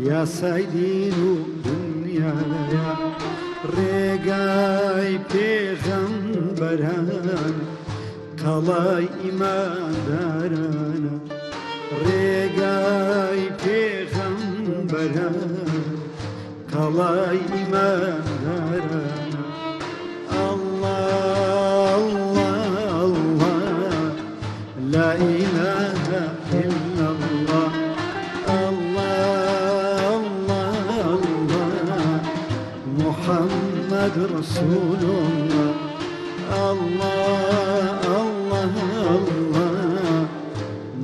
یاسای و دنیایا ڕێگای پێغەمبەران قەڵای ئیماندارانە ڕێگای پێغەمبەران قەڵای ئیماندارانە الله الله الله لا إله إلا الله الله الله الله محمد رسول الله الله الله الله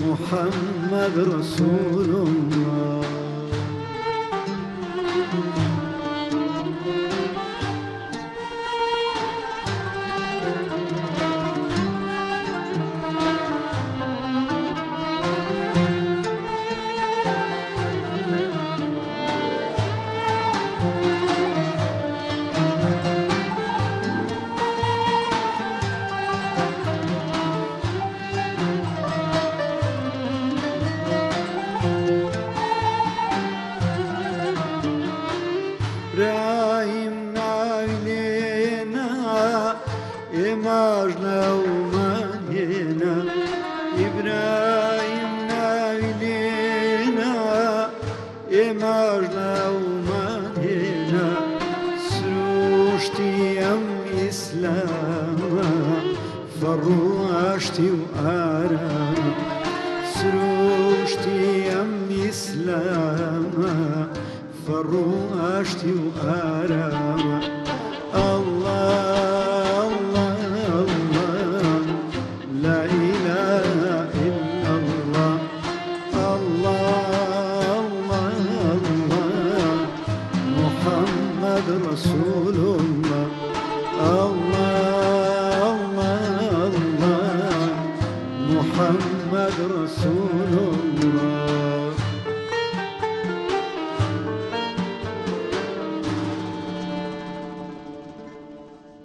محمد رسول الله إبراهيم نايلنا إماجنا ومانينا إبراهيم نايلنا إماجنا ومانينا سروشتي أم إسلاما فرواشتي وآراما سروشتي أم إسلاما فرواشتي وآراما الله الله الله لا إله إلا الله الله الله الله محمد رسول الله الله الله الله محمد رسول الله